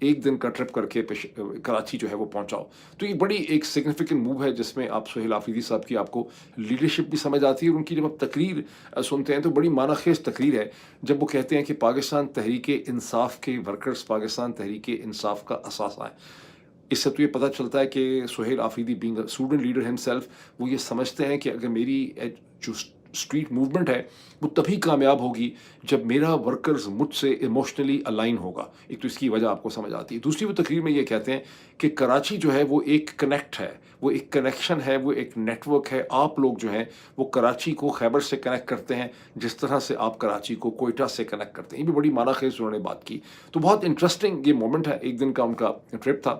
ایک دن کا ٹرپ کر کے کراچی جو ہے وہ پہنچاؤ. تو یہ بڑی ایک سگنیفیکنٹ موو ہے جس میں آپ سہیل آفریدی صاحب کی آپ کو لیڈرشپ بھی سمجھ آتی ہے, اور ان کی جب آپ تقریر سنتے ہیں تو بڑی معنی خیز تقریر ہے جب وہ کہتے ہیں کہ پاکستان تحریک انصاف کے ورکرز پاکستان تحریک انصاف کا اثاثہ ہے. اس سے تو یہ پتہ چلتا ہے کہ Sohail Afridi being a student leader himself, وہ یہ سمجھتے ہیں کہ اگر میری جو اسٹریٹ موومنٹ ہے وہ تبھی کامیاب ہوگی جب میرا ورکرز مجھ سے ایموشنلی الائن ہوگا. ایک تو اس کی وجہ آپ کو سمجھ آتی ہے. دوسری وہ تقریر میں یہ کہتے ہیں کہ کراچی جو ہے وہ ایک کنیکٹ ہے, وہ ایک کنیکشن ہے, وہ ایک نیٹ ورک ہے. آپ لوگ جو ہیں وہ کراچی کو خیبر سے کنیکٹ کرتے ہیں جس طرح سے آپ کراچی کو کوئٹہ سے کنیکٹ کرتے ہیں. یہ بھی بڑی معنی خیز انہوں نے بات کی. تو بہت انٹرسٹنگ یہ مومنٹ ہے. ایک دن کا ان کا ٹرپ تھا.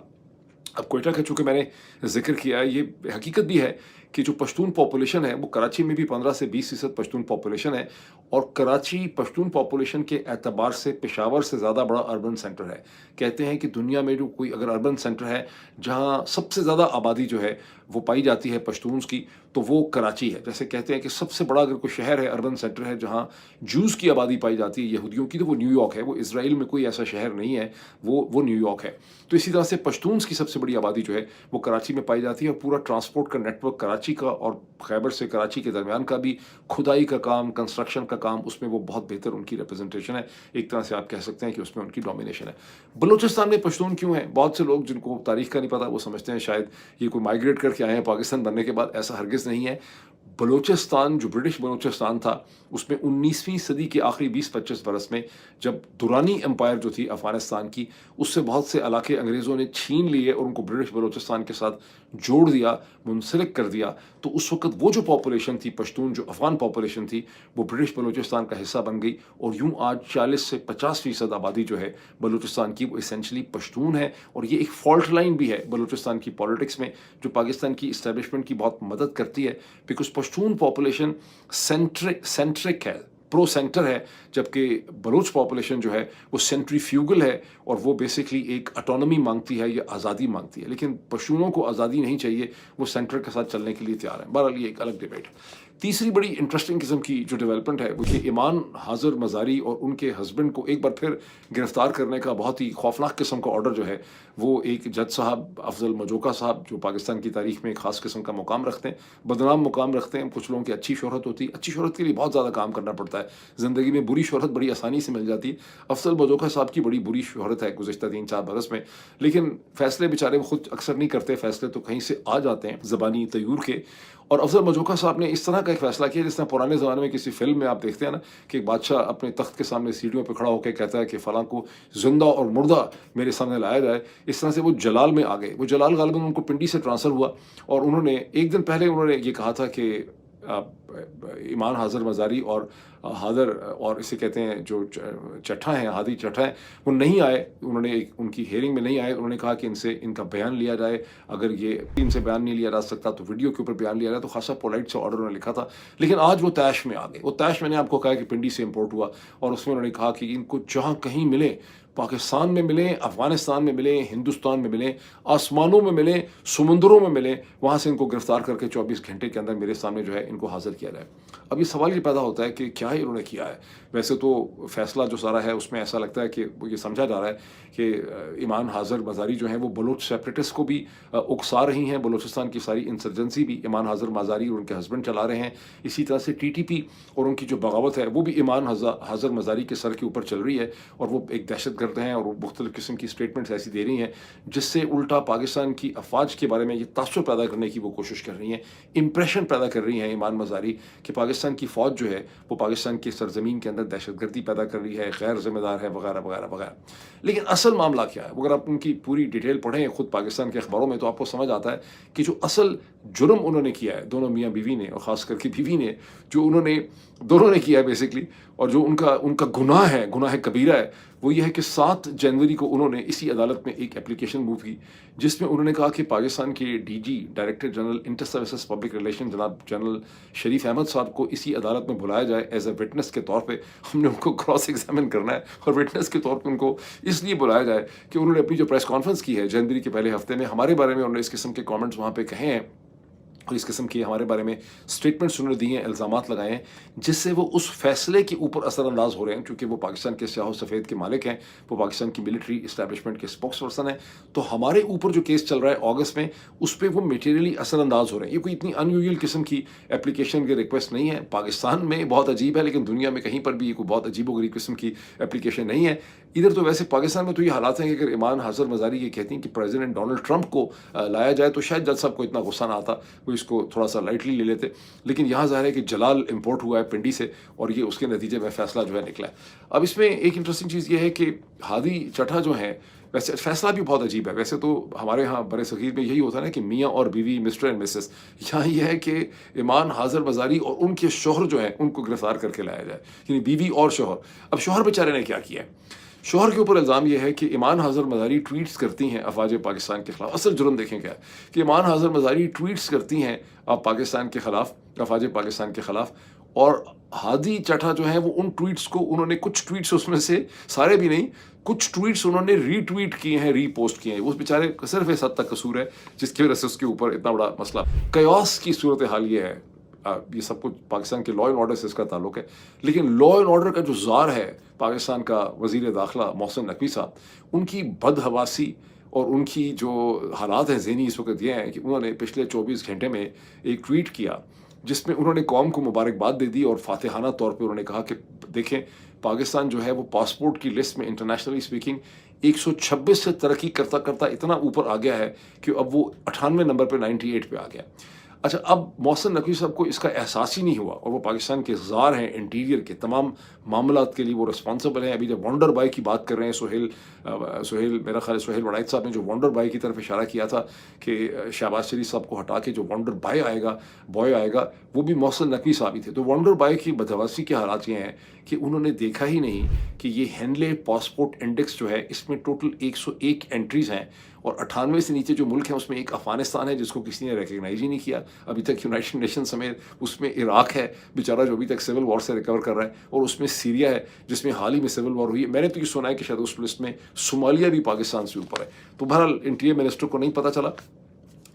اب کوئٹہ کا چونکہ میں نے ذکر کیا ہے, یہ حقیقت بھی ہے کہ جو پشتون پاپولیشن ہے وہ کراچی میں بھی 15 سے 20% پشتون پاپولیشن ہے, اور کراچی پشتون پاپولیشن کے اعتبار سے پشاور سے زیادہ بڑا اربن سینٹر ہے. کہتے ہیں کہ دنیا میں جو کوئی اگر اربن سینٹر ہے جہاں سب سے زیادہ آبادی جو ہے وہ پائی جاتی ہے پشتونز کی, تو وہ کراچی ہے. جیسے کہتے ہیں کہ سب سے بڑا اگر کوئی شہر ہے, اربن سینٹر ہے جہاں جوز کی آبادی پائی جاتی ہے, یہودیوں کی, تو وہ نیو یارک ہے. وہ اسرائیل میں کوئی ایسا شہر نہیں ہے, وہ نیو یارک ہے. تو اسی طرح سے پشتونز کی سب سے بڑی آبادی جو ہے وہ کراچی میں پائی جاتی ہے, اور پورا ٹرانسپورٹ کا نیٹ ورک کراچی کا اور خیبر سے کراچی کے درمیان کا بھی کھدائی کا کام, کنسٹرکشن کا کام, اس میں وہ بہت بہتر ان کی ریپرزنٹیشن ہے. ایک طرح سے آپ کہہ سکتے ہیں کہ اس میں ان کی ڈومینیشن ہے. بلوچستان میں پشتون کیوں ہیں؟ بہت سے لوگ جن کو تاریخ کا نہیں پتا وہ سمجھتے ہیں شاید یہ کوئی مائگریٹ کر کے آئے ہیں پاکستان بننے کے بعد. ایسا ہرگز نہیں ہے. بلوچستان جو برٹش بلوچستان تھا اس میں 19ویں صدی کے آخری 20-25 برس میں جب دورانی امپائر جو تھی افغانستان کی, اس سے بہت سے علاقے انگریزوں نے چھین لیے اور ان کو برٹش بلوچستان کے ساتھ جوڑ دیا, منسلک کر دیا. تو اس وقت وہ جو پاپولیشن تھی پشتون, جو افغان پاپولیشن تھی, وہ برٹش بلوچستان کا حصہ بن گئی, اور یوں آج 40 سے 50% آبادی جو ہے بلوچستان کی وہ اسینشلی پشتون ہے. اور یہ ایک فالٹ لائن بھی ہے بلوچستان کی پالیٹکس میں جو پاکستان کی اسٹیبلشمنٹ کی بہت مدد کرتی ہے, بیکاز پشتون پاپولیشن سینٹرک ہے, پرو سینٹر ہے, جبکہ بلوچ پاپولیشن جو ہے وہ سینٹریفیوگل ہے, اور وہ بیسکلی ایک اٹانومی مانگتی ہے یا آزادی مانگتی ہے. لیکن پشتونوں کو آزادی نہیں چاہیے, وہ سینٹر کے ساتھ چلنے کے لیے تیار ہیں. بہرحال یہ ایک الگ ڈبیٹ ہے. تیسری بڑی انٹرسٹنگ قسم کی جو ڈیولپمنٹ ہے وہ کہ ایمان حاضر مزاری اور ان کے ہسبینڈ کو ایک بار پھر گرفتار کرنے کا بہت ہی خوفناک قسم کا آرڈر جو ہے وہ ایک جج صاحب افضل مجوکا صاحب, جو پاکستان کی تاریخ میں ایک خاص قسم کا مقام رکھتے ہیں, بدنام مقام رکھتے ہیں. کچھ لوگوں کی اچھی شہرت ہوتی ہے, اچھی شہرت کے لیے بہت زیادہ کام کرنا پڑتا ہے. زندگی میں بری شہرت بڑی آسانی سے مل جاتی ہے. افضل مجوکا صاحب کی بڑی بری شہرت ہے گزشتہ 3-4 برس میں, لیکن فیصلے بیچارے وہ خود اکثر نہیں کرتے, فیصلے تو کہیں سے آ جاتے ہیں زبانی طیور کے. اور افضل مجوکا صاحب نے اس طرح کا ایک فیصلہ کیا جس طرح پرانے زمانے میں کسی فلم میں آپ دیکھتے ہیں نا کہ ایک بادشاہ اپنے تخت کے سامنے سیڑھیوں پہ کھڑا ہو کے کہتا ہے کہ فلاں کو زندہ اور مردہ میرے سامنے لایا جائے. اس طرح سے وہ جلال میں آ گئے. وہ جلال غالباً ان کو پنڈی سے ٹرانسفر ہوا, اور انہوں نے ایک دن پہلے انہوں نے یہ کہا تھا کہ ایمان حاضر مزاری اور حاضر اور اسے کہتے ہیں جو چٹھا ہیں, ہادی چٹھا ہیں, وہ نہیں آئے. انہوں نے ان کی ہیئرنگ میں نہیں آئے. انہوں نے کہا کہ ان کا بیان لیا جائے, اگر یہ ان سے بیان نہیں لیا جا سکتا تو ویڈیو کے اوپر بیان لیا جائے. تو خاصا پولائٹ سے آرڈر انہوں نے لکھا تھا. لیکن آج وہ طیش میں آ گئے. وہ طیش میں نے آپ کو کہا کہ پنڈی سے امپورٹ ہوا, اور اس میں انہوں نے کہا کہ ان کو جہاں کہیں ملے, پاکستان میں ملیں, افغانستان میں ملیں, ہندوستان میں ملیں, آسمانوں میں ملیں, سمندروں میں ملیں, وہاں سے ان کو گرفتار کر کے 24 گھنٹے کے اندر میرے سامنے جو ہے ان کو حاضر کیا جائے. اب یہ سوال یہ پیدا ہوتا ہے کہ کیا انہوں نے کیا ہے. ویسے تو فیصلہ جو سارا ہے اس میں ایسا لگتا ہے کہ وہ یہ سمجھا جا رہا ہے کہ ایمان حاضر مزاری جو ہیں وہ بلوچ سیپریٹس کو بھی اکسا رہی ہیں. بلوچستان کی ساری انسرجنسی بھی ایمان حاضر مزاری اور ان کے ہسبینڈ چلا رہے ہیں. اسی طرح سے ٹی ٹی پی اور ان کی جو بغاوت ہے وہ بھی ایمان حاضر مزاری کے سر کے اوپر چل رہی ہے, اور وہ ایک دہشت گرد ہیں, اور وہ مختلف قسم کی اسٹیٹمنٹس ایسی دے رہی ہیں جس سے الٹا پاکستان کی افواج کے بارے میں یہ تاثر پیدا کرنے کی وہ کوشش کر رہی ہیں, امپریشن پیدا کر رہی ہیں ایمان مزاری کہ پاکستان کی فوج جو ہے وہ پاکستان کی سرزمین کے اندر دہشت گردی پیدا کر رہی ہے, غیر ذمہ دار ہے, وغیرہ وغیرہ وغیرہ. لیکن اصل معاملہ کیا ہے؟ اگر آپ ان کی پوری ڈیٹیل پڑھیں خود پاکستان کے اخباروں میں تو آپ کو سمجھ آتا ہے کہ جو اصل جرم انہوں نے کیا ہے, دونوں میاں بیوی نے, اور خاص کر کے بیوی نے, جو انہوں نے دونوں نے کیا ہے بیسکلی, اور جو ان کا گناہ ہے, گناہ کبیرہ ہے, وہ یہ ہے کہ 7 جنوری کو انہوں نے اسی عدالت میں ایک اپلیکیشن موو کی جس میں انہوں نے کہا کہ پاکستان کے D G director general inter services public relation جناب جنرل شریف احمد صاحب کو اسی عدالت میں بلایا جائے ایز اے وٹنس کے طور پہ. ہم نے ان کو کراس ایگزامن کرنا ہے, اور وٹنس کے طور پہ ان کو اس لیے بلایا جائے کہ انہوں نے اپنی جو پریس کانفرنس کی ہے جنوری کے پہلے ہفتے میں, ہمارے بارے میں انہوں نے اس قسم کے کامنٹس وہاں پہ کہے ہیں اور اس قسم کی ہمارے بارے میں اسٹیٹمنٹس انہوں نے دی ہیں، الزامات لگائے ہیں، جس سے وہ اس فیصلے کے اوپر اثر انداز ہو رہے ہیں، چونکہ وہ پاکستان کے سیاہ و سفید کے مالک ہیں، وہ پاکستان کی ملٹری اسٹیبلشمنٹ کے اسپوکس پرسن ہیں، تو ہمارے اوپر جو کیس چل رہا ہے اگست میں، اس پہ وہ میٹیریلی اثر انداز ہو رہے ہیں۔ یہ کوئی اتنی ان یوزول قسم کی اپلیکیشن کی ریکویسٹ نہیں ہے، پاکستان میں بہت عجیب ہے، لیکن دنیا میں کہیں پر بھی یہ کوئی بہت عجیب و غریب قسم کی اپلیکیشن نہیں ہے۔ ادھر تو ویسے پاکستان میں تو یہ حالات ہیں کہ اگر ایمان حاضر مزاری یہ کہتی ہیں کہ پریزیڈنٹ ڈونلڈ ٹرمپ کو لایا جائے تو شاید جج صاحب کو اتنا غصہ نہ آتا، وہ اس کو تھوڑا سا لائٹلی لے لیتے، لیکن یہاں ظاہر ہے کہ جلال امپورٹ ہوا ہے پنڈی سے، اور یہ اس کے نتیجے میں فیصلہ جو ہے نکلا ہے۔ اب اس میں ایک انٹرسٹنگ چیز یہ ہے کہ ہادی چٹھا جو ہیں، ویسے فیصلہ بھی بہت عجیب ہے، ویسے تو ہمارے ہاں برِ صغیر میں یہی ہوتا ہے نا کہ میاں اور بیوی، مسٹر اینڈ مسز، یہاں یہ ہے کہ ایمان حاضر مزاری اور ان کے شوہر جو ہیں ان کو گرفتار کر کے لایا جائے، یعنی بیوی اور شوہر۔ اب شوہر بیچارے نے کیا کیا ہے؟ شوہر کے اوپر الزام یہ ہے کہ ایمان حاضر مزاری ٹویٹس کرتی ہیں افواج پاکستان کے خلاف۔ اصل جرم دیکھیں کیا ہے کہ ایمان حاضر مزاری ٹویٹس کرتی ہیں پاکستان کے خلاف، افواج پاکستان کے خلاف، اور ہادی چٹھا جو ہیں وہ ان ٹویٹس کو، انہوں نے کچھ ٹویٹس اس میں سے، سارے بھی نہیں، کچھ ٹویٹس انہوں نے ری ٹویٹ کیے ہیں، ری پوسٹ کیے ہیں۔ اس بیچارے کا صرف اس حد تک قصور ہے جس کی وجہ سے اس کے اوپر اتنا بڑا مسئلہ، کیوس کی صورتحال یہ ہے۔ یہ سب کچھ پاکستان کے لا اینڈ آرڈر سے اس کا تعلق ہے، لیکن لا اینڈ آرڈر کا جو زار ہے پاکستان کا وزیر داخلہ محسن نقوی صاحب، ان کی بدحواسی اور ان کی جو حالات ہیں ذہنی اس وقت یہ ہیں کہ انہوں نے پچھلے 24 گھنٹے میں ایک ٹویٹ کیا جس میں انہوں نے قوم کو مبارکباد دے دی، اور فاتحانہ طور پہ انہوں نے کہا کہ دیکھیں پاکستان جو ہے وہ پاسپورٹ کی لسٹ میں انٹرنیشنلی اسپیکنگ 126 سے ترقی کرتا کرتا اتنا اوپر آ گیا ہے کہ اب وہ 98 نمبر پہ 98 پہ آ گیا۔ اچھا، اب محسن نقوی صاحب کو اس کا احساس ہی نہیں ہوا، اور وہ پاکستان کے زار ہیں انٹیریئر کے تمام معاملات کے لیے، وہ رسپانسبل ہیں۔ ابھی جب وانڈر بائی کی بات کر رہے ہیں، سہیل میرا خیال ہے سہیل وڑائچ صاحب نے جو وانڈر بائی کی طرف اشارہ کیا تھا کہ شہباز شریف صاحب کو ہٹا کے جو وانڈر بائی آئے گا وہ بھی محسن نقوی صاحب ہی تھے۔ تو وانڈر بائی کی بدحواسی کے حالات یہ ہیں کہ انہوں نے دیکھا ہی نہیں کہ یہ ہینلے پاسپورٹ انڈیکس جو ہے اس میں ٹوٹل 101 انٹریز ہیں، اور 98 سے نیچے جو ملک ہیں اس میں ایک افغانستان ہے جس کو کسی نے ریکگنائز ہی نہیں کیا ابھی تک، یونائٹڈ نیشن سمیت۔ اس میں عراق ہے بیچارہ جو ابھی تک سول وار سے ریکور کر رہا ہے، اور اس میں سیریا ہے جس میں حال ہی میں سول وار ہوئی ہے۔ میں نے تو یہ سنا ہے کہ شاید اس لسٹ میں صومالیہ بھی پاکستان سے اوپر ہے۔ تو بہرحال انٹیریئر منسٹر کو نہیں پتہ چلا۔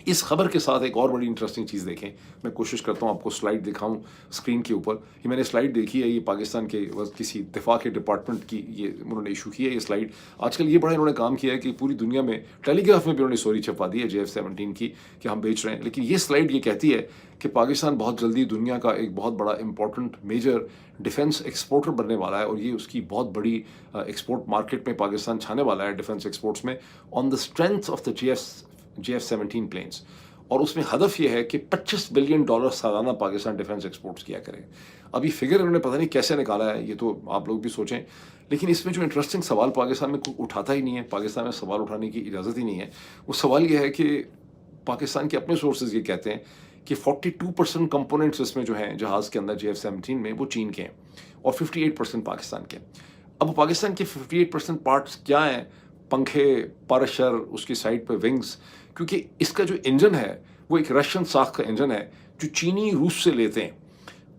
اس خبر کے ساتھ ایک اور بڑی انٹرسٹنگ چیز دیکھیں، میں کوشش کرتا ہوں آپ کو سلائیڈ دکھاؤں اسکرین کے اوپر۔ یہ میں نے سلائیڈ دیکھی ہے، یہ پاکستان کے کسی دفاع کے ڈپارٹمنٹ کی یہ انہوں نے ایشو کی ہے یہ سلائیڈ۔ آج کل یہ بڑا انہوں نے کام کیا ہے کہ پوری دنیا میں ٹیلی گراف میں بھی انہوں نے اسٹوری چھپا دی ہے JF-17 کی کہ ہم بیچ رہے ہیں، لیکن یہ سلائیڈ یہ کہتی ہے کہ پاکستان بہت جلدی دنیا کا ایک بہت بڑا امپورٹنٹ میجر ڈیفنس ایکسپورٹر بننے والا ہے، اور یہ اس کی بہت بڑی ایکسپورٹ مارکیٹ میں پاکستان چھانے والا ہے ڈیفنس ایکسپورٹس میں، on the strength of the JF-17 planes. اور اس میں ہدف یہ ہے کہ $25 بلین سالانہ پاکستان ڈیفنس ایکسپورٹس کیا کرے۔ اب یہ فگر انہوں نے پتہ نہیں کیسے نکالا ہے، یہ تو آپ لوگ بھی سوچیں، لیکن اس میں جو انٹرسٹنگ سوال پاکستان میں کوئی اٹھاتا ہی نہیں ہے، پاکستان میں سوال اٹھانے کی اجازت ہی نہیں ہے، وہ سوال یہ ہے کہ پاکستان کے اپنے سورسز یہ کہتے ہیں کہ 42% کمپوننٹس اس میں جو ہیں جہاز کے اندر JF-17 میں وہ چین کے ہیں، اور 58% پاکستان کے۔ اب پاکستان کے 58% پارٹس کیا ہیں؟ پنکھے، پرشر، اس کی سائڈ پہ ونگز، کیونکہ اس کا جو انجن ہے وہ ایک رشین ساخت کا انجن ہے جو چینی روس سے لیتے ہیں۔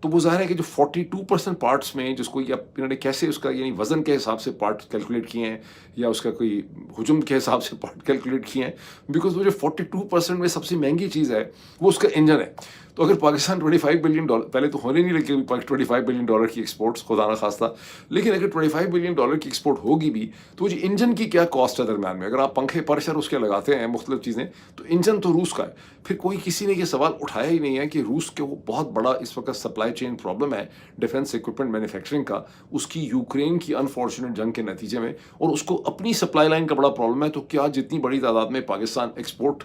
تو وہ ظاہر ہے کہ جو 42% پارٹس میں، جس کو انہوں نے کیسے اس کا یعنی وزن کے حساب سے پارٹ کیلکولیٹ کیے ہیں، یا اس کا کوئی حجم کے حساب سے پارٹ کیلکولیٹ کیے ہیں، بیکاز وہ جو 42% میں سب سے مہنگی چیز ہے وہ اس کا انجن ہے۔ تو اگر پاکستان $25 بلین، پہلے تو ہونے نہیں لگے $25 بلین کی ایکسپورٹس خدا نہ خواستہ، لیکن اگر $25 بلین کی ایکسپورٹ ہوگی بھی تو جو انجن کی کیا کاسٹ ہے درمیان میں، اگر آپ پنکھے پرشر اس کے لگاتے ہیں مختلف چیزیں، تو انجن تو روس کا ہے۔ پھر کوئی کسی نے یہ سوال اٹھایا ہی نہیں ہے کہ روس کے وہ بہت بڑا اس وقت سپلائی چین پرابلم ہے ڈیفنس ایکوپمنٹ مینوفیکچرنگ کا، اس کی یوکرین کی انفارچونیٹ جنگ کے نتیجے میں، اور اس کو اپنی سپلائی لائن کا بڑا پرابلم ہے۔ تو کیا جتنی بڑی تعداد میں پاکستان ایکسپورٹ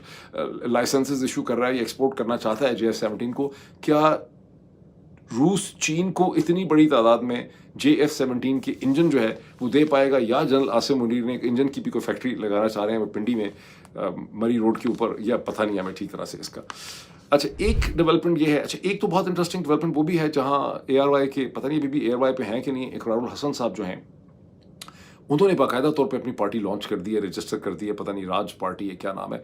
لائسنسز ایشو کر رہا ہے یا ایکسپورٹ کرنا چاہتا ہے JF-17 کو، کیا روس چین کو اتنی بڑی تعداد میں JF-17 کے انجن جو ہے وہ دے پائے گا؟ یا جنرل عاصم منیر نے ایک انجن کی بھی کوئی فیکٹری لگانا چاہ رہے ہیں وہ پنڈی میں مری روڈ کے اوپر، یا پتہ نہیں ہے ہمیں ٹھیک طرح سے اس کا۔ اچھا، ایک ڈیولپمنٹ یہ ہے، اچھا ایک تو بہت انٹرسٹنگ ڈیولپمنٹ وہ بھی ہے جہاں ARY کے پتہ نہیں ابھی بھی ARY پہ ہیں کہ نہیں، اقرار الحسن صاحب جو ہیں انہوں نے باقاعدہ طور پہ اپنی پارٹی لانچ کر دی ہے، رجسٹر کر دی ہے، پتہ نہیں راج پارٹی ہے کیا نام ہے۔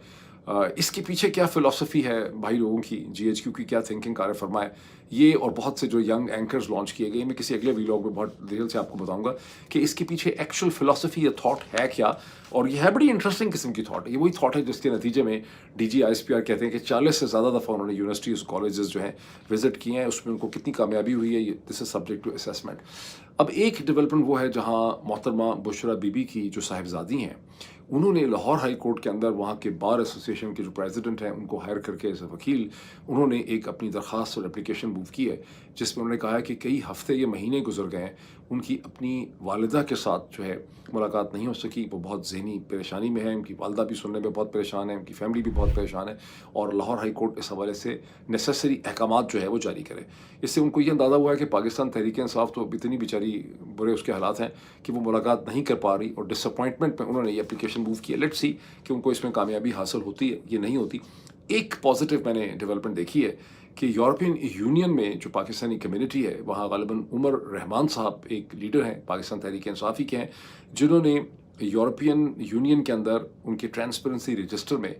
اس کے پیچھے کیا فلسفی ہے بھائی لوگوں کی، GHQ کی کیا تھنکنگ کار فرما ہے، یہ اور بہت سے جو ینگ اینکرز لانچ کیے گئے، میں کسی اگلے ویلاگ میں بہت ڈیٹیل سے آپ کو بتاؤں گا کہ اس کے پیچھے ایکچوئل فلاسفی یا تھاٹ ہے کیا، اور یہ ہے بڑی انٹرسٹنگ قسم کی تھاٹ ہے. یہ وہی تھاٹ ہے جس کے نتیجے میں D G I S P R کہتے ہیں کہ 40 سے زیادہ دفعہ انہوں نے یونیورسٹیز کالجز جو ہیں وزٹ کیے ہیں، اس میں ان کو کتنی کامیابی ہوئی ہے، دس از سبجیکٹ ٹو اسیسمنٹ. اب ایک ڈیولپمنٹ وہ ہے جہاں محترمہ بشرا بی بی کی جو صاحبزادی ہیں، انہوں نے لاہور ہائی کورٹ کے اندر وہاں کے بار ایسوسیشن کے جو پریزیڈنٹ ہیں ان کو ہائر کر کے ایز اے وکیل انہوں نے ایک اپنی درخواست اور اپلیکیشن موو کی ہے، جس میں انہوں نے کہا ہے کہ کئی ہفتے یا مہینے گزر گئے ہیں، ان کی اپنی والدہ کے ساتھ جو ہے ملاقات نہیں ہو سکی. وہ بہت ذہنی پریشانی میں ہے، ان کی والدہ بھی سننے میں بہت پریشان ہے، ان کی فیملی بھی بہت پریشان ہے، اور لاہور ہائی کورٹ اس حوالے سے نیسیسری احکامات جو ہے وہ جاری کرے. اس سے ان کو یہ اندازہ ہوا ہے کہ پاکستان تحریک انصاف تو اتنی بیچاری برے اس کے حالات ہیں کہ وہ ملاقات نہیں کر پا رہی، اور ڈس اپوائنٹمنٹ میں انہوں نے یہ اپلیکیشن موو کی ہے. لیٹ سی کہ ان کو اس میں کامیابی حاصل ہوتی ہے یہ نہیں ہوتی. ایک پازیٹیو میں نے ڈیولپمنٹ دیکھی ہے کہ یورپین یونین میں جو پاکستانی کمیونٹی ہے وہاں غالباً عمر رحمان صاحب ایک لیڈر ہیں، پاکستان تحریک انصافی کے ہیں، جنہوں نے یورپین یونین کے اندر ان کے ٹرانسپیرنسی رجسٹر میں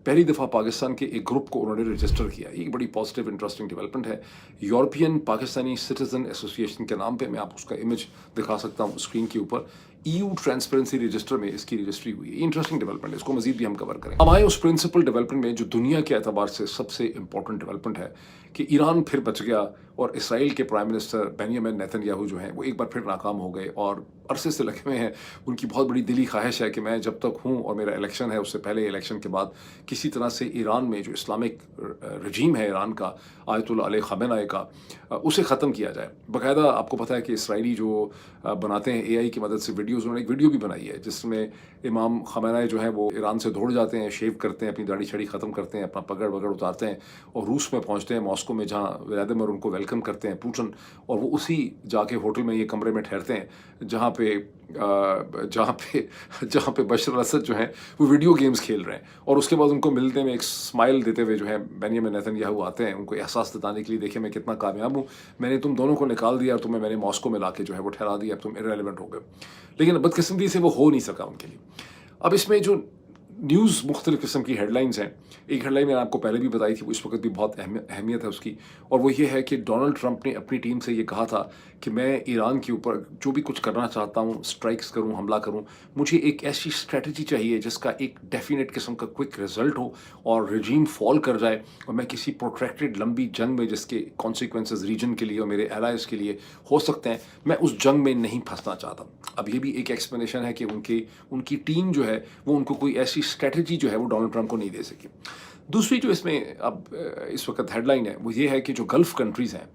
پہلی دفعہ پاکستان کے ایک گروپ کو انہوں نے رجسٹر کیا. یہ بڑی پازیٹیو انٹرسٹنگ ڈیولپمنٹ ہے. یورپین پاکستانی سٹیزن ایسوسیشن کے نام پہ میں آپ اس کا امیج دکھا سکتا ہوں اسکرین کے اوپر. ای یو ٹرانسپیرنسی رجسٹر میں اس کی رجسٹری ہوئی ہے. یہ انٹرسٹنگ ڈیولپمنٹ ہے، اس کو مزید بھی ہم کور کریں. اب آئے اس پرنسپل ڈیولپمنٹ میں جو دنیا کے اعتبار سے سب سے امپورٹنٹ ڈیولپمنٹ ہے کہ ایران پھر بچ گیا، اور اسرائیل کے پرائم منسٹر بینیامن نیتن یاہو جو ہیں وہ ایک بار پھر ناکام ہو گئے، اور عرصے سے لگے ہوئے ہیں. ان کی بہت بڑی دلی خواہش ہے کہ میں جب تک ہوں اور میرا الیکشن ہے اس سے پہلے الیکشن کے بعد کسی طرح سے ایران میں جو اسلامک رجیم ہے ایران کا، آیت اللہ علیہ خامنہ کا، اسے ختم کیا جائے. باقاعدہ آپ کو پتہ ہے کہ اسرائیلی جو بناتے ہیں اے آئی کی مدد سے ویڈیوز، انہوں نے ایک ویڈیو بھی بنائی ہے جس میں امام خامنہ جو ہیں وہ ایران سے دوڑ جاتے ہیں، شیو کرتے ہیں، اپنی داڑھی چھڑی ختم کرتے ہیں، اپنا پگڑ وگڑ اتارتے ہیں، اور روس میں پہنچتے ہیں، ماسکو میں، جہاں ولادیمر ان کو ویلکم کرتے ہیں پوٹن، اور وہ اسی جا کے ہوٹل میں یہ کمرے میں ٹھہرتے ہیں جہاں پہ بشر الاسد جو ہیں وہ ویڈیو گیمز کھیل رہے ہیں. اور اس کے بعد ان کو ملتے میں ایک اسمائل دیتے ہوئے جو ہے بینیامن نیتن یاہو آتے ہیں ان کو احساس جتانے کے لیے، دیکھیں میں کتنا کامیاب ہوں، میں نے تم دونوں کو نکال دیا اور تمہیں میں نے ماسکو میں لا کے جو ہے وہ ٹھہرا دیا، اب تم ارریلیونٹ ہو گئے. لیکن بدقسمتی سے وہ ہو نہیں سکا ان کے لیے. اب اس میں جو نیوز مختلف قسم کی ہیڈ لائنز ہیں، ایک ہیڈ لائن میں نے آپ کو پہلے بھی بتائی تھی، وہ اس وقت بھی بہت اہمیت ہے اس کی، اور وہ یہ ہے کہ ڈونلڈ ٹرمپ نے اپنی ٹیم سے یہ کہا تھا کہ میں ایران کے اوپر جو بھی کچھ کرنا چاہتا ہوں، اسٹرائکس کروں، حملہ کروں، مجھے ایک ایسی اسٹریٹجی چاہیے جس کا ایک ڈیفینیٹ قسم کا کوئک رزلٹ ہو اور رجیم فال کر جائے، اور میں کسی پروٹریکٹڈ لمبی جنگ میں جس کے کانسیکوینسز ریجن کے لیے اور میرے الائز کے لیے ہو سکتے ہیں، میں اس جنگ میں نہیں پھنسنا چاہتا. اب یہ بھی ایک ایکسپلینیشن ہے کہ ان کی ٹیم جو ہے وہ ان کو کوئی ایسی اسٹریٹجی جو ہے وہ ڈونلڈ ٹرمپ کو نہیں دے سکی. دوسری جو اس میں اب اس وقت ہیڈ لائن ہے وہ یہ ہے کہ جو گلف کنٹریز ہیں،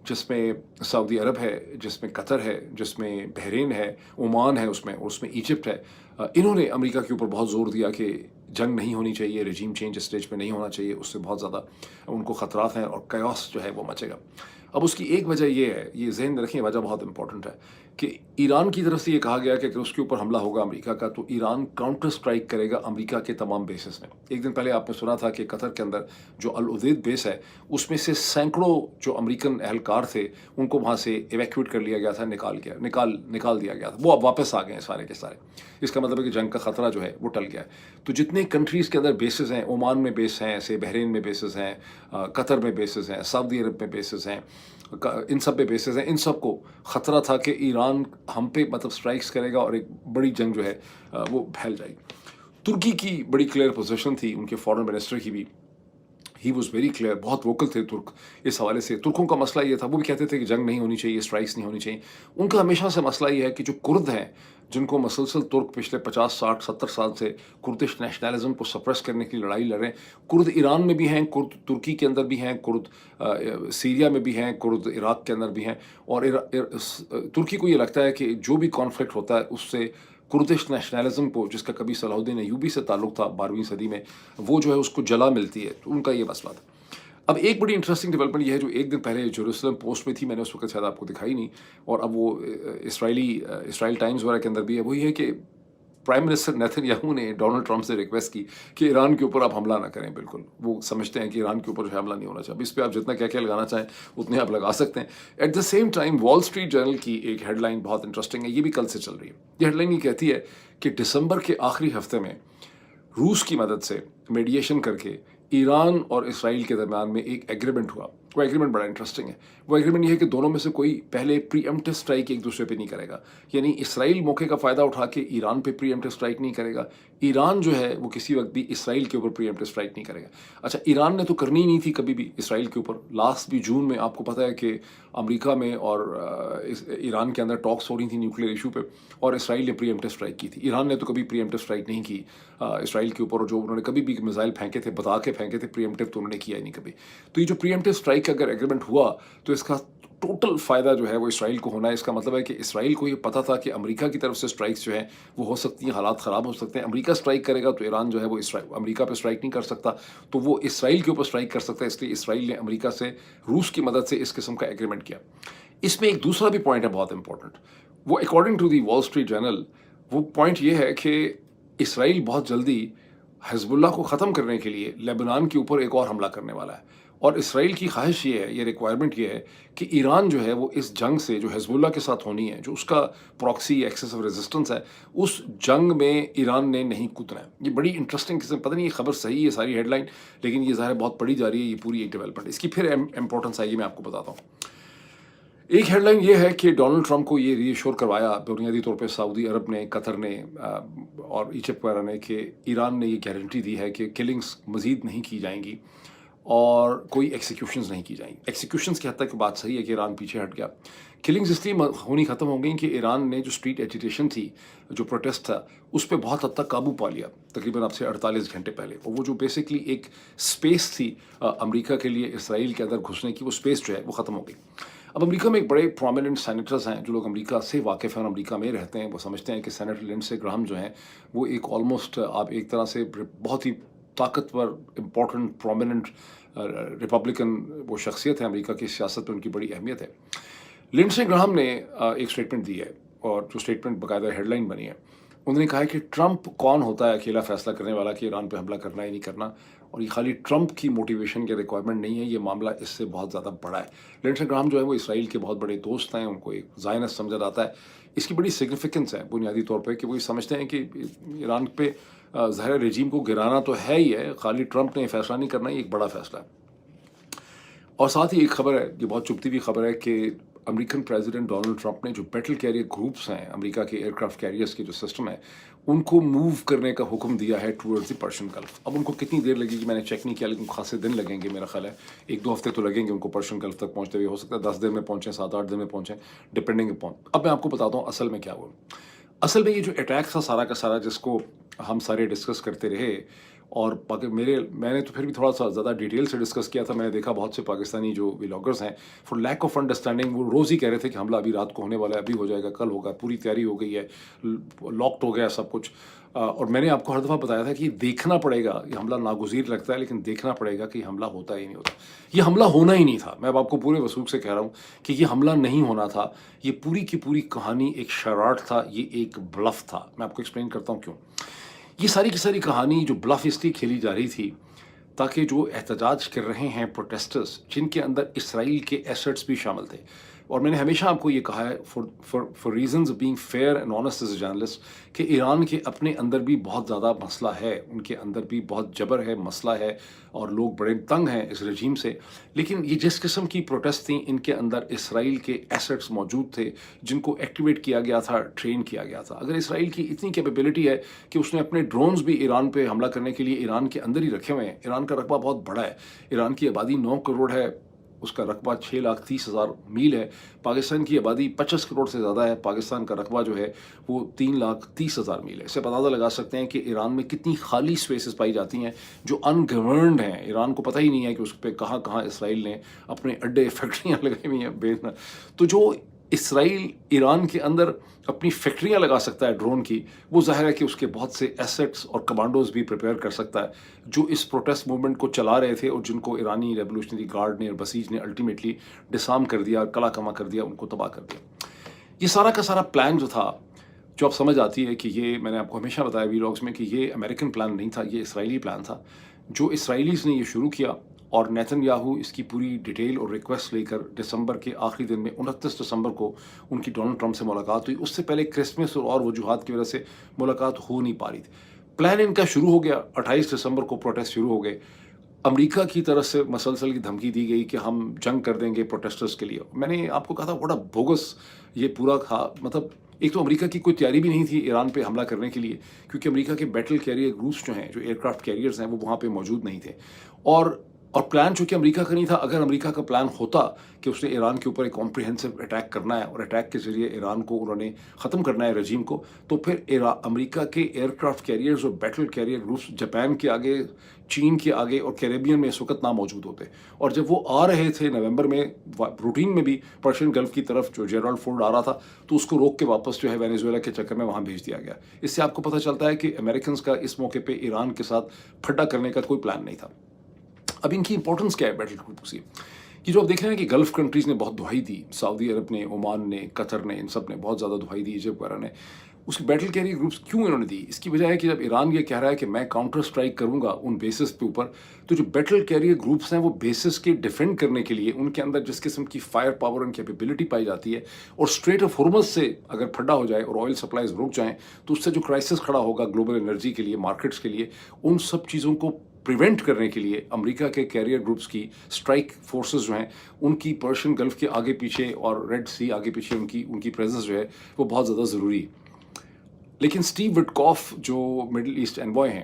جس میں سعودی عرب ہے، جس میں قطر ہے، جس میں بحرین ہے، عمان ہے، اس میں ایجپٹ ہے، انہوں نے امریکہ کے اوپر بہت زور دیا کہ جنگ نہیں ہونی چاہیے، رجیم چینج اسٹیج پہ نہیں ہونا چاہیے، اس سے بہت زیادہ ان کو خطرات ہیں اور کیوس جو ہے وہ مچے گا. اب اس کی ایک وجہ یہ ہے، یہ ذہن میں رکھیں، وجہ بہت امپورٹنٹ ہے، کہ ایران کی طرف سے یہ کہا گیا کہ اگر اس کے اوپر حملہ ہوگا امریکہ کا تو ایران کاؤنٹر اسٹرائک کرے گا امریکہ کے تمام بیسز میں. ایک دن پہلے آپ نے سنا تھا کہ قطر کے اندر جو العدید بیس ہے اس میں سے سینکڑوں جو امریکن اہلکار تھے ان کو وہاں سے ایویکویٹ کر لیا گیا تھا، نکال دیا گیا تھا. وہ اب واپس آ گئے ہیں سارے کے سارے. اس کا مطلب ہے کہ جنگ کا خطرہ جو ہے وہ ٹل گیا ہے. تو جتنے کنٹریز کے اندر بیسز ہیں، عمان میں بیس ہیں، ایسے بحرین میں بیسز ہیں، قطر میں بیسز ہیں، سعودی عرب میں بیسز ہیں، ان سب پہ بیسز ہیں، ان سب کو خطرہ تھا کہ ایران ہم پہ مطلب سٹرائکس کرے گا اور ایک بڑی جنگ جو ہے وہ پھیل جائے گی. ترکی کی بڑی کلیئر پوزیشن تھی ان کے فارن منسٹر کی بھی، ہی واز ویری کلیئر، بہت ووکل تھے ترک اس حوالے سے. ترکوں کا مسئلہ یہ تھا، وہ بھی کہتے تھے کہ جنگ نہیں ہونی چاہیے، اسٹرائکس نہیں ہونی چاہیے. ان کا ہمیشہ سے مسئلہ یہ ہے کہ جو کرد ہیں، جن کو مسلسل ترک پچھلے 50 60 70 سال سے کردش نیشنلزم کو سپریس کرنے کی لڑائی لڑ رہے ہیں. کرد ایران میں بھی ہیں، کرد ترکی کے اندر بھی ہیں، کرد سیریا میں بھی ہیں، کرد عراق کے اندر بھی ہیں. اور ترکی کو یہ لگتا ہے کہ جو بھی کانفلکٹ ہوتا ہے اس سے کردش نیشنلزم کو، جس کا کبھی صلاح الدین ایوبی سے تعلق تھا 12ویں صدی میں، وہ جو ہے اس کو جلا ملتی ہے. تو ان کا یہ مسئلہ تھا. اب ایک بڑی انٹرسٹنگ ڈیولپمنٹ یہ ہے جو ایک دن پہلے جیروسلم پوسٹ میں تھی، میں نے اس وقت شاید آپ کو دکھائی نہیں، اور اب وہ اسرائیل ٹائمز وغیرہ کے اندر بھی ہے. وہ یہ ہے کہ پرائم منسٹر نیتن یاہو نے ڈونلڈ ٹرمپ سے ریکویسٹ کی کہ ایران کے اوپر آپ حملہ نہ کریں. بالکل وہ سمجھتے ہیں کہ ایران کے اوپر جو حملہ نہیں ہونا چاہیے. اس پہ آپ جتنا کیا لگانا چاہیں اتنے آپ لگا سکتے ہیں. At the same time Wall Street Journal کی ایک ہیڈ لائن بہت انٹرسٹنگ ہے، یہ بھی کل سے چل رہی ہے. یہ ہیڈ لائن یہ کہتی ہے کہ دسمبر کے آخری ہفتے میں روس کی مدد سے میڈیشن کر کے ایران اور اسرائیل کے درمیان میں ایک ایگریمنٹ ہوا وہ ایگریمنٹ بڑا انٹرسٹنگ ہے. وہ ایگریمنٹ یہ ہے کہ دونوں میں سے کوئی پہلے پری ایمپٹیو اسٹرائک ایک دوسرے پہ نہیں کرے گا. یعنی اسرائیل موقع کا فائدہ اٹھا کے ایران پہ پری ایمپٹیو اسٹرائک نہیں کرے گا. ایران جو ہے وہ کسی وقت بھی اسرائیل کے اوپر پری ایمپٹیو اسٹرائک نہیں کرے گا. اچھا ایران نے تو کرنی ہی نہیں تھی کبھی بھی اسرائیل کے اوپر. لاسٹ بھی جون میں آپ کو پتہ ہے کہ امریکہ میں اور ایران کے اندر ٹاکس ہو رہی تھی نیوکلیئر ایشو پہ, اور اسرائیل نے پری ایمپٹیو اسٹرائک کی تھی. ایران نے تو کبھی پری ایمپٹیو اسٹرائک نہیں کی اسرائیل کے اوپر, اور جو انہوں نے کبھی بھی میزائل پھینکے تھے بتا کے پھینکے تھے, پری ایمپٹیو تو انہوں نے کیا ہی نہیں کبھی. تو یہ جو پری ایمپٹیو اسٹرائک کا اگر ایگریمنٹ ہوا تو اس کا ٹوٹل فائدہ جو ہے وہ اسرائیل کو ہونا ہے. اس کا مطلب ہے کہ اسرائیل کو یہ پتا تھا کہ امریکہ کی طرف سے اسٹرائکس جو ہیں وہ ہو سکتی ہیں, حالات خراب ہو سکتے ہیں. امریکہ اسٹرائک کرے گا تو ایران جو ہے وہ امریکہ پہ اسٹرائک نہیں کر سکتا, تو وہ اسرائیل کے اوپر اسٹرائک کر سکتا ہے. اس لیے اسرائیل نے امریکہ سے روس کی مدد سے اس قسم کا ایگریمنٹ کیا. اس میں ایک دوسرا بھی پوائنٹ ہے بہت امپورٹنٹ. وہ اکارڈنگ ٹو دی وال اسٹریٹ جرنل وہ پوائنٹ یہ ہے کہ اسرائیل بہت جلدی حزب اللہ کو ختم کرنے کے لیے لیبنان کے اوپر ایک اور حملہ کرنے والا ہے. اور اسرائیل کی خواہش یہ ہے, یہ ریکوائرمنٹ یہ ہے کہ ایران جو ہے وہ اس جنگ سے جو حزب اللہ کے ساتھ ہونی ہے, جو اس کا پراکسی ایکسیسو ریزسٹنس ہے, اس جنگ میں ایران نے نہیں کودنا ہے. یہ بڑی انٹرسٹنگ قسم, پتہ نہیں یہ خبر صحیح ہے ساری ہیڈ لائن, لیکن یہ ظاہر بہت پڑھی جا رہی ہے یہ پوری ایک ڈیولپمنٹ. اس کی پھر امپورٹنس آئے گی, میں آپ کو بتاتا ہوں. ایک ہیڈ لائن یہ ہے کہ ڈونلڈ ٹرمپ کو یہ ری ایشور کروایا بنیادی طور پہ سعودی عرب نے, قطر نے اور ایجپٹ وغیرہ نے, کہ ایران نے یہ گارنٹی دی ہے کہ کلنگز مزید نہیں کی جائیں گی اور کوئی ایکسیکیوشنز نہیں کی جائیں گی. ایکسیکیوشنز کی حد تک بات صحیح ہے کہ ایران پیچھے ہٹ گیا. کلنگز اس لیے ہونی ختم ہو گئیں کہ ایران نے جو اسٹریٹ ایجیٹیشن تھی, جو پروٹیسٹ تھا, اس پہ بہت حد تک قابو پا لیا تقریباً اب سے 48 گھنٹے پہلے. اور وہ جو بیسکلی ایک اسپیس تھی امریکہ کے لیے اسرائیل کے اندر گھسنے کی, وہ اسپیس جو ہے وہ ختم ہو گئی. اب امریکہ میں ایک بڑے پرومیننٹ سینیٹرز ہیں جو لوگ امریکہ سے واقف ہیں اور امریکہ میں رہتے ہیں. وہ سمجھتے ہیں کہ سینیٹر لنڈسے گراہم جو ہیں وہ ایک آلموسٹ آپ ایک طرح سے بہت ہی طاقتور امپورٹنٹ پرومیننٹ ریپبلکن وہ شخصیت ہے امریکہ کی سیاست میں, ان کی بڑی اہمیت ہے. لنڈسے گراہم نے ایک اسٹیٹمنٹ دی ہے, اور جو اسٹیٹمنٹ باقاعدہ ہیڈ لائن بنی ہے. انہوں نے کہا ہے کہ ٹرمپ کون ہوتا ہے اکیلا فیصلہ کرنے والا کہ ایران پہ حملہ کرنا ہے نہیں کرنا, اور یہ خالی ٹرمپ کی موٹیویشن کے ریکوائرمنٹ نہیں ہے, یہ معاملہ اس سے بہت زیادہ بڑا ہے. لنڈسے گراہم جو ہے وہ اسرائیل کے بہت بڑے دوست ہیں, ان کو ایک زائنسٹ سمجھا جاتا ہے. اس کی بڑی سگنیفیکنس ہے بنیادی طور پہ کہ وہ یہ سمجھتے ہیں کہ ایران پہ ظاہر رجیم کو گرانا تو ہے ہی ہے, خالی ٹرمپ نے یہ فیصلہ نہیں کرنا, یہ ایک بڑا فیصلہ ہے. اور ساتھ ہی ایک خبر ہے, یہ بہت چبھتی ہوئی خبر ہے, کہ امریکن پریزیڈنٹ ڈونلڈ ٹرمپ نے جو بیٹل کیریئر گروپس ہیں امریکہ کے ایئر کرافٹ کیریئرس کے جو سسٹم ہے, ان کو موو کرنے کا حکم دیا ہے ٹورڈز دی پرشین گلف. اب ان کو کتنی دیر لگے گی میں نے چیک نہیں کیا, لیکن خاصے دن لگیں گے, میرا خیال ہے 1-2 ہفتے تو لگیں گے ان کو پرشین گلف تک پہنچتے ہوئے. ہو سکتا ہے 10 دن میں پہنچیں, 7-8 دن میں پہنچیں, ڈپینڈنگ اپون. اب میں آپ کو بتاتا ہوں اصل میں کیا ہوا. اصل میں یہ جو اٹیک تھا سارا کا سارا, جس کو ہم سارے ڈسکس کرتے رہے, اور میں نے تو پھر بھی تھوڑا سا زیادہ ڈیٹیل سے ڈسکس کیا تھا. میں نے دیکھا بہت سے پاکستانی جو ولاگرز ہیں, فور لیک آف انڈرسٹینڈنگ وہ روز ہی کہہ رہے تھے کہ حملہ ابھی رات کو ہونے والا ہے, ابھی ہو جائے گا, کل ہوگا, پوری تیاری ہو گئی ہے, لاکڈ ہو گیا سب کچھ. اور میں نے آپ کو ہر دفعہ بتایا تھا کہ یہ دیکھنا پڑے گا, یہ حملہ ناگزیر لگتا ہے لیکن دیکھنا پڑے گا کہ یہ حملہ ہوتا ہی نہیں ہوتا. یہ حملہ ہونا ہی نہیں تھا. میں اب آپ کو پورے وثوق سے کہہ رہا ہوں کہ یہ حملہ نہیں ہونا تھا. یہ پوری کی پوری کہانی ایک شرارٹ تھا, یہ ایک بلف تھا. میں آپ کو ایکسپلین کرتا ہوں کیوں. یہ ساری کی ساری کہانی جو بلف اس لیے کھیلی جا رہی تھی تاکہ جو احتجاج کر رہے ہیں پروٹیسٹرز, جن کے اندر اسرائیل کے ایسٹس بھی شامل تھے, اور میں نے ہمیشہ آپ کو یہ کہا ہے for reasons of being fair and honest as a journalist کہ ایران کے اپنے اندر بھی بہت زیادہ مسئلہ ہے, ان کے اندر بھی بہت جبر ہے, مسئلہ ہے, اور لوگ بڑے تنگ ہیں اس رجیم سے. لیکن یہ جس قسم کی پروٹیسٹ تھیں, ان کے اندر اسرائیل کے ایسٹس موجود تھے جن کو ایکٹیویٹ کیا گیا تھا, ٹرین کیا گیا تھا. اگر اسرائیل کی اتنی کیپیبلٹی ہے کہ اس نے اپنے ڈرونز بھی ایران پہ حملہ کرنے کے لیے ایران کے اندر ہی رکھے ہوئے ہیں. ایران کا رقبہ بہت بڑا ہے, ایران کی آبادی 9 کروڑ ہے, اس کا رقبہ 6,30,000 میل ہے. پاکستان کی آبادی 25 کروڑ سے زیادہ ہے, پاکستان کا رقبہ جو ہے وہ 3,30,000 میل ہے. اس سے اندازہ لگا سکتے ہیں کہ ایران میں کتنی خالی اسپیسز پائی جاتی ہیں جو ان گورنڈ ہیں. ایران کو پتہ ہی نہیں ہے کہ اس پہ کہاں کہاں اسرائیل نے اپنے اڈے فیکٹریاں لگائی ہوئی ہیں. تو جو اسرائیل ایران کے اندر اپنی فیکٹریاں لگا سکتا ہے ڈرون کی, وہ ظاہر ہے کہ اس کے بہت سے ایسٹس اور کمانڈوز بھی پریپیئر کر سکتا ہے جو اس پروٹیسٹ موومنٹ کو چلا رہے تھے, اور جن کو ایرانی ریولوشنری گارڈ نے اور بسیج نے الٹیمیٹلی ڈسارم کر دیا, کلا کما کر دیا, ان کو تباہ کر دیا. یہ سارا کا سارا پلان جو تھا, جو اب سمجھ آتی ہے کہ یہ, میں نے آپ کو ہمیشہ بتایا ویلاگس میں کہ یہ امریکن پلان نہیں تھا, یہ اسرائیلی پلان تھا جو اسرائیلیز نے یہ شروع کیا. اور نیتن یاہو اس کی پوری ڈیٹیل اور ریکویسٹ لے کر دسمبر کے آخری دن میں 29 دسمبر کو ان کی ڈونلڈ ٹرمپ سے ملاقات ہوئی. اس سے پہلے کرسمس اور وجوہات کی وجہ سے ملاقات ہو نہیں پا رہی تھی. پلان ان کا شروع ہو گیا, 28 دسمبر کو پروٹیسٹ شروع ہو گئے. امریکہ کی طرف سے مسلسل کی دھمکی دی گئی کہ ہم جنگ کر دیں گے پروٹیسٹرز کے لیے. میں نے آپ کو کہا تھا بڑا بوگس یہ پورا تھا. مطلب ایک تو امریکہ کی کوئی تیاری بھی نہیں تھی ایران پہ حملہ کرنے کے لیے، کیونکہ امریکہ کے بیٹل کیریئر گروپس جو ہیں، جو ایئر کرافٹ کیریئرز ہیں، وہ وہاں پہ موجود نہیں تھے. اور پلان چونکہ امریکہ کا نہیں تھا. اگر امریکہ کا پلان ہوتا کہ اس نے ایران کے اوپر ایک کمپریہنسو اٹیک کرنا ہے اور اٹیک کے ذریعے ایران کو انہوں نے ختم کرنا ہے رجیم کو، تو پھر امریکہ کے ایئر کرافٹ کیریئرز اور بیٹل کیریئر گروپس جاپان کے آگے، چین کے آگے اور کیریبین میں اس وقت ناموجود ہوتے. اور جب وہ آ رہے تھے نومبر میں روٹین میں بھی پرشین گلف کی طرف جو جیرالڈ فورڈ آ رہا تھا، تو اس کو روک کے واپس جو ہے وینیزویلا کے چکر میں وہاں بھیج دیا گیا. اس سے آپ کو پتہ چلتا ہے کہ امریکنز کا اس موقع پہ ایران کے ساتھ پھڈا کرنے کا کوئی پلان نہیں تھا. اب ان کی امپورٹنس کیا ہے بیٹل گروپس کی؟ کہ جو آپ دیکھ رہے ہیں کہ گلف کنٹریز نے بہت دہائی دی، سعودی عرب نے، عمان نے، قطر نے، ان سب نے بہت زیادہ دہائی دی، ایجپٹ وغیرہ نے. اس کی بیٹل کیریئر گروپس کیوں انہوں نے دی؟ اس کی وجہ ہے کہ جب ایران یہ کہہ رہا ہے کہ میں کاؤنٹر اسٹرائک کروں گا ان بیسس کے اوپر، تو جو بیٹل کیریئر گروپس ہیں وہ بیسس کے ڈیفینڈ کرنے کے لیے ان کے اندر جس قسم کی فائر پاور اینڈ کیپیبلٹی پائی جاتی ہے، اور اسٹریٹ آف ہرمز سے اگر پھڈا ہو جائے اور آئل سپلائیز رک جائیں، تو اس سے جو کرائسس کھڑا ہوگا گلوبل انرجی کے لیے، مارکیٹس کے لیے، ان سب چیزوں کو پریونٹ کرنے کے لیے امریکہ کے کیریئر گروپس کی اسٹرائک فورسز جو ہیں، ان کی پرشین گلف کے آگے پیچھے اور ریڈ سی آگے پیچھے ان کی پریزنس جو ہے وہ بہت زیادہ ضروری ہے. لیکن اسٹیو وٹکاف جو مڈل ایسٹ انوائے ہیں،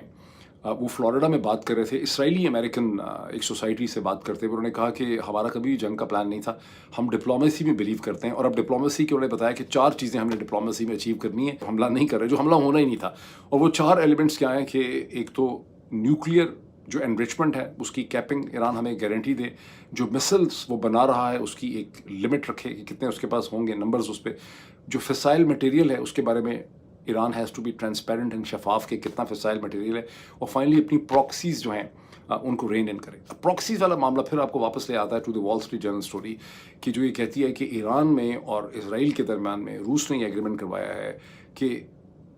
وہ فلوریڈا میں بات کر رہے تھے، اسرائیلی امریکن ایک سوسائٹی سے بات کرتے ہوئے انہوں نے کہا کہ ہمارا کبھی جنگ کا پلان نہیں تھا، ہم ڈپلومیسی میں بلیو کرتے ہیں. اور اب ڈپلومیسی کے انہوں نے بتایا کہ 4 چیزیں ہم نے ڈپلومیسی میں اچیو کرنی ہے، حملہ نہیں کر رہے، جو حملہ ہونا ہی نہیں تھا. اور وہ 4 ایلیمنٹس کیا ہیں کہ ایک تو نیوکلیئر جو انریچمنٹ ہے اس کی کیپنگ ایران ہمیں گارنٹی دے، جو مسلس وہ بنا رہا ہے اس کی ایک لمٹ رکھے کہ کتنے اس کے پاس ہوں گے، نمبرز اس پہ، جو فسائل مٹیریل ہے اس کے بارے میں Iran has to be transparent and شفاف کہ کتنا فسائل مٹیریل ہے. اور فائنلی اپنی پراکسیز جو ہیں ان کو رین ان کرے. پراکسیز والا معاملہ پھر آپ کو واپس لے آتا ہے ٹو دی وال اسٹریٹ جرنل اسٹوری، کہ جو یہ کہتی ہے کہ ایران میں اور اسرائیل کے درمیان میں روس نے یہ ایگریمنٹ کروایا ہے کہ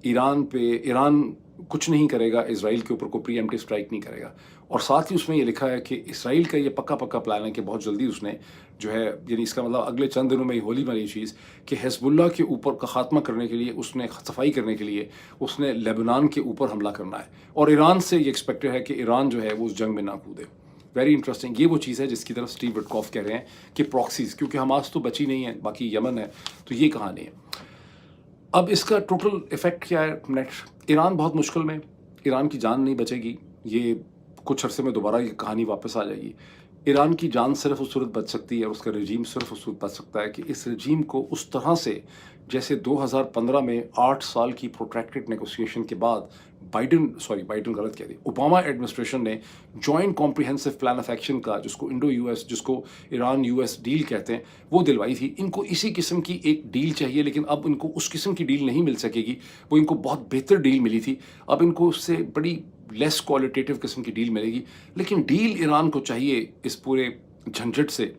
ایران کچھ نہیں کرے گا اسرائیل کے اوپر، کو پری ایمپٹیو اسٹرائک نہیں کرے گا. اور ساتھ ہی اس میں یہ لکھا ہے کہ اسرائیل کا یہ پکا پلان ہے کہ بہت جلدی اس نے جو ہے، یعنی اس کا مطلب اگلے چند دنوں میں ہی ہولی والی چیز کہ حزب اللہ کے اوپر کا خاتمہ کرنے کے لیے، اس نے صفائی کرنے کے لیے اس نے لیبنان کے اوپر حملہ کرنا ہے. اور ایران سے یہ ایکسپیکٹڈ ہے کہ ایران جو ہے وہ اس جنگ میں نہ کودے. Very interesting. یہ وہ چیز ہے جس کی طرف اسٹیو وٹکاف کہہ رہے ہیں کہ پراکسیز، کیونکہ حماس تو بچی نہیں ہے، باقی یمن ہے، تو یہ کہانی ہے. اب اس کا ٹوٹل ایفیکٹ کیا ہے نیکسٹ؟ ایران بہت مشکل میں، ایران کی جان نہیں بچے گی. یہ کچھ عرصے میں دوبارہ یہ کہانی واپس آ جائے گی. ایران کی جان صرف اس صورت بچ سکتی ہے، اور اس کا رجیم صرف اس صورت بچ سکتا ہے کہ اس رجیم کو اس طرح سے، جیسے 2015 میں 8 سال کی پروٹریکٹڈ نیگوسیشن کے بعد بائیڈن غلط کہہ دی، اوباما ایڈمنسٹریشن نے joint comprehensive plan of action کا، جس کو انڈو یو ایس، جس کو ایران یو ایس ڈیل کہتے ہیں، وہ دلوائی تھی. ان کو اسی قسم کی ایک ڈیل چاہیے، لیکن اب ان کو اس قسم کی ڈیل نہیں مل سکے گی. وہ ان کو بہت بہتر ڈیل ملی تھی، اب ان کو اس سے بڑی لیس کوالٹیٹیو قسم کی ڈیل ملے گی. لیکن ڈیل ایران کو چاہیے اس پورے جھنجھٹ سے،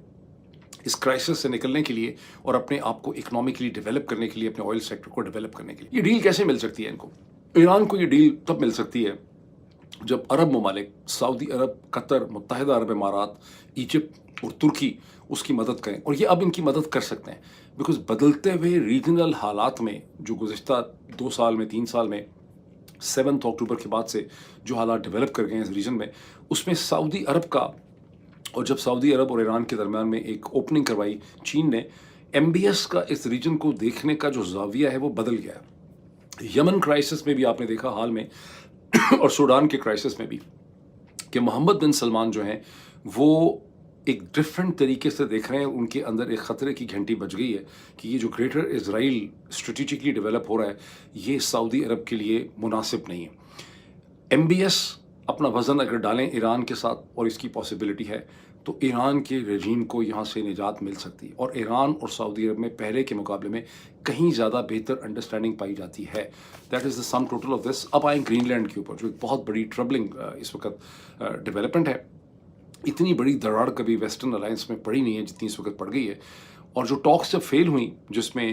اس کرائسس سے نکلنے کے لیے اور اپنے آپ کو اکنامکلی ڈیولپ کرنے کے لیے، اپنے آئل سیکٹر کو ڈیولپ کرنے کے لیے. یہ ڈیل کیسے مل سکتی ہے ان کو؟ ایران کو یہ ڈیل تب مل سکتی ہے جب عرب ممالک، سعودی عرب، قطر، متحدہ عرب امارات، ایجپٹ اور ترکی اس کی مدد کریں. اور یہ اب ان کی مدد کر سکتے ہیں، بیکاز بدلتے ہوئے ریجنل حالات میں جو گزشتہ 2 سال میں، 3 سال میں، 7 اکتوبر کے بعد سے جو حالات ڈیولپ کر گئے ہیں اس ریجن میں، اس میں سعودی عرب کا، اور جب سعودی عرب اور ایران کے درمیان میں ایک اوپننگ کروائی چین نے، ایم بی ایس کا اس ریجن کو دیکھنے کا جو زاویہ ہے وہ بدل گیا. یمن کرائسس میں بھی آپ نے دیکھا حال میں، اور سوڈان کے کرائسس میں بھی، کہ محمد بن سلمان جو ہیں وہ ایک ڈفرینٹ طریقے سے دیکھ رہے ہیں. ان کے اندر ایک خطرے کی گھنٹی بج گئی ہے کہ یہ جو گریٹر اسرائیل اسٹریٹجکلی ڈیولپ ہو رہا ہے، یہ سعودی عرب کے لیے مناسب نہیں ہے. ایم بی ایس اپنا وزن اگر ڈالیں ایران کے ساتھ، اور اس کی پاسبلٹی ہے، تو ایران کے رجیم کو یہاں سے نجات مل سکتی ہے. اور ایران اور سعودی عرب میں پہلے کے مقابلے میں کہیں زیادہ بہتر انڈرسٹینڈنگ پائی جاتی ہے. That is the sum total of this. اب آئیں گرین لینڈ کے اوپر، جو ایک بہت بڑی ٹربلنگ اس وقت ڈیولپمنٹ ہے. اتنی بڑی دراڑ کبھی ویسٹرن الائنس میں پڑی نہیں ہے جتنی اس وقت پڑ گئی ہے. اور جو ٹاکس جب فیل ہوئیں، جس میں